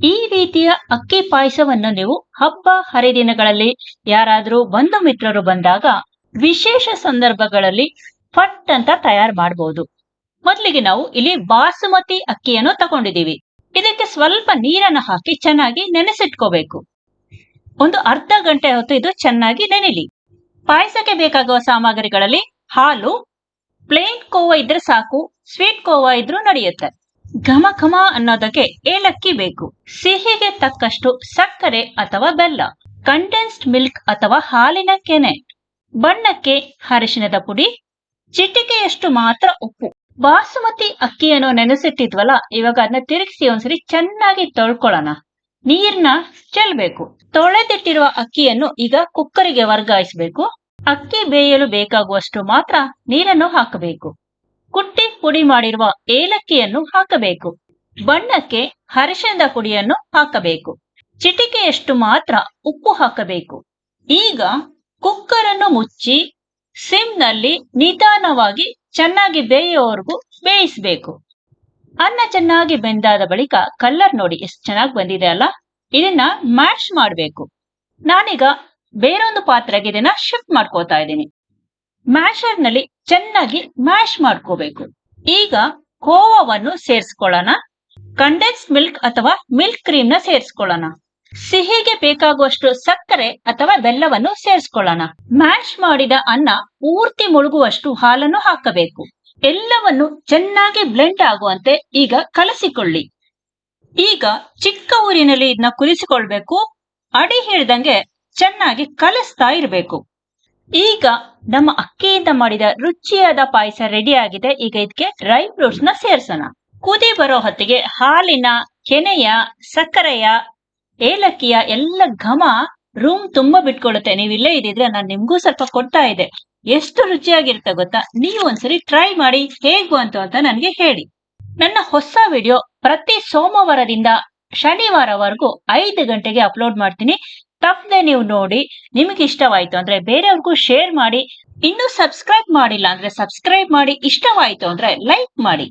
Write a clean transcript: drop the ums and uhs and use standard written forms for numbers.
ಈ ರೀತಿಯ ಅಕ್ಕಿ ಪಾಯಸವನ್ನು ನೀವು ಹಬ್ಬ ಹರಿದಿನಗಳಲ್ಲಿ ಯಾರಾದ್ರೂ ಬಂಧು ಮಿತ್ರರು ಬಂದಾಗ ವಿಶೇಷ ಸಂದರ್ಭಗಳಲ್ಲಿ ಫಟ್ ಅಂತ ತಯಾರು ಮಾಡಬಹುದು. ಮೊದಲಿಗೆ ನಾವು ಇಲ್ಲಿ ಬಾಸುಮತಿ ಅಕ್ಕಿಯನ್ನು ತಗೊಂಡಿದೀವಿ. ಇದಕ್ಕೆ ಸ್ವಲ್ಪ ನೀರನ್ನು ಹಾಕಿ ಚೆನ್ನಾಗಿ ನೆನೆಸಿಟ್ಕೋಬೇಕು. ಒಂದು ಅರ್ಧ ಗಂಟೆ ಹೊತ್ತು ಇದು ಚೆನ್ನಾಗಿ ನೆನೆಲಿ. ಪಾಯಸಕ್ಕೆ ಬೇಕಾಗುವ ಸಾಮಗ್ರಿಗಳಲ್ಲಿ ಹಾಲು, ಪ್ಲೇನ್ ಕೋವಾ ಇದ್ರೆ ಸಾಕು, ಸ್ವೀಟ್ ಕೋವಾ ಇದ್ರೂ ನಡೆಯುತ್ತೆ. ಘಮ ಘಮ ಅನ್ನೋದಕ್ಕೆ ಏಲಕ್ಕಿ ಬೇಕು. ಸಿಹಿಗೆ ತಕ್ಕಷ್ಟು ಸಕ್ಕರೆ ಅಥವಾ ಬೆಲ್ಲ, ಕಂಡೆನ್ಸ್ಡ್ ಮಿಲ್ಕ್ ಅಥವಾ ಹಾಲಿನ ಕೆನೆ, ಬಣ್ಣಕ್ಕೆ ಅರಿಶಿಣದ ಪುಡಿ, ಚಿಟಿಕೆಯಷ್ಟು ಮಾತ್ರ ಉಪ್ಪು. ಬಾಸುಮತಿ ಅಕ್ಕಿಯನ್ನು ನೆನೆಸಿಟ್ಟಿದ್ವಲ್ಲ, ಇವಾಗ ಅದನ್ನ ತಿರುಗಿಸಿ ಒಂದ್ಸರಿ ಚೆನ್ನಾಗಿ ತೊಳ್ಕೊಳ್ಳೋಣ. ನೀರ್ನ ಚೆಲ್ಬೇಕು. ತೊಳೆದಿಟ್ಟಿರುವ ಅಕ್ಕಿಯನ್ನು ಈಗ ಕುಕ್ಕರಿಗೆ ವರ್ಗಾಯಿಸಬೇಕು. ಅಕ್ಕಿ ಬೇಯಲು ಬೇಕಾಗುವಷ್ಟು ಮಾತ್ರ ನೀರನ್ನು ಹಾಕಬೇಕು. ಕುಟ್ಟಿ ಪುಡಿ ಮಾಡಿರುವ ಏಲಕ್ಕಿಯನ್ನು ಹಾಕಬೇಕು. ಬಣ್ಣಕ್ಕೆ ಅರಿಶಿಣದ ಪುಡಿಯನ್ನು ಹಾಕಬೇಕು. ಚಿಟಿಕೆಯಷ್ಟು ಮಾತ್ರ ಉಪ್ಪು ಹಾಕಬೇಕು. ಈಗ ಕುಕ್ಕರ್ ಅನ್ನು ಮುಚ್ಚಿ ಸಿಮ್ನಲ್ಲಿ ನಿಧಾನವಾಗಿ ಚೆನ್ನಾಗಿ ಬೇಯುವವರೆಗೂ ಬೇಯಿಸಬೇಕು. ಅನ್ನ ಚೆನ್ನಾಗಿ ಬೆಂದಾದ ಬಳಿಕ ಕಲರ್ ನೋಡಿ ಎಷ್ಟು ಚೆನ್ನಾಗಿ ಬಂದಿದೆ ಅಲ್ಲ, ಇದನ್ನ ಮ್ಯಾಶ್ ಮಾಡಬೇಕು. ನಾನೀಗ ಬೇರೊಂದು ಪಾತ್ರೆಗೆ ಇದನ್ನ ಶಿಫ್ಟ್ ಮಾಡ್ಕೋತಾ ಇದ್ದೀನಿ. ಮ್ಯಾಶರ್ ನಲ್ಲಿ ಚೆನ್ನಾಗಿ ಮ್ಯಾಶ್ ಮಾಡ್ಕೋಬೇಕು. ಈಗ ಕೋವಾವನ್ನು ಸೇರಿಸ್ಕೊಳ್ಳೋಣ. ಕಂಡೆನ್ಸ್ಡ್ ಮಿಲ್ಕ್ ಅಥವಾ ಮಿಲ್ಕ್ ಕ್ರೀಮ್ ನ ಸೇರಿಸ್ಕೊಳ್ಳೋಣ. ಸಿಹಿಗೆ ಬೇಕಾಗುವಷ್ಟು ಸಕ್ಕರೆ ಅಥವಾ ಬೆಲ್ಲವನ್ನು ಸೇರಿಸ್ಕೊಳ್ಳೋಣ. ಮ್ಯಾಶ್ ಮಾಡಿದ ಅನ್ನ ಪೂರ್ತಿ ಮುಳುಗುವಷ್ಟು ಹಾಲನ್ನು ಹಾಕಬೇಕು. ಎಲ್ಲವನ್ನು ಚೆನ್ನಾಗಿ ಬ್ಲೆಂಡ್ ಆಗುವಂತೆ ಈಗ ಕಲಸಿಕೊಳ್ಳಿ. ಈಗ ಚಿಕ್ಕ ಊರಿನಲ್ಲಿ ಇದನ್ನ ಕುದಿಸಿಕೊಳ್ಬೇಕು. ಅಡಿ ಹಿಡಿದಂಗೆ ಚೆನ್ನಾಗಿ ಕಲಿಸ್ತಾ ಇರಬೇಕು. ಈಗ ನಮ್ಮ ಅಕ್ಕಿಯಿಂದ ಮಾಡಿದ ರುಚಿಯಾದ ಪಾಯಸ ರೆಡಿ ಆಗಿದೆ. ಈಗ ಇದಕ್ಕೆ ಡ್ರೈ ಫ್ರೂಟ್ಸ್ ನ ಸೇರ್ಸೋಣ. ಕುದಿ ಬರೋ ಹೊತ್ತಿಗೆ ಹಾಲಿನ, ಕೆನೆಯ, ಸಕ್ಕರೆಯ, ಏಲಕ್ಕಿಯ ಎಲ್ಲ ಘಮ ರೂಮ್ ತುಂಬಾ ಬಿಟ್ಕೊಳ್ಳುತ್ತೆ. ನೀವು ಇಲ್ಲೇ ಇದ್ದಿದ್ರೆ ನಾನು ನಿಮ್ಗೂ ಸ್ವಲ್ಪ ಕೊಡ್ತಾ ಇದ್ದೆ. ಎಷ್ಟು ರುಚಿಯಾಗಿರುತ್ತೆ ಗೊತ್ತಾ? ನೀವು ಒಂದ್ಸರಿ ಟ್ರೈ ಮಾಡಿ ಹೇಗ್ ಬಂತು ಅಂತ ನನಗೆ ಹೇಳಿ. ನನ್ನ ಹೊಸ ವಿಡಿಯೋ ಪ್ರತಿ ಸೋಮವಾರದಿಂದ ಶನಿವಾರವರೆಗೂ 5 ಗಂಟೆಗೆ ಅಪ್ಲೋಡ್ ಮಾಡ್ತೀನಿ. ತಪ್ಪದೆ ನೀವು ನೋಡಿ. ನಿಮಗೆ ಇಷ್ಟವಾಯ್ತು ಅಂದ್ರೆ ಬೇರೆಯವ್ರಿಗೂ ಶೇರ್ ಮಾಡಿ. ಇನ್ನೂ ಸಬ್ಸ್ಕ್ರೈಬ್ ಮಾಡಿಲ್ಲ ಅಂದ್ರೆ ಸಬ್ಸ್ಕ್ರೈಬ್ ಮಾಡಿ. ಇಷ್ಟವಾಯ್ತು ಅಂದ್ರೆ ಲೈಕ್ ಮಾಡಿ.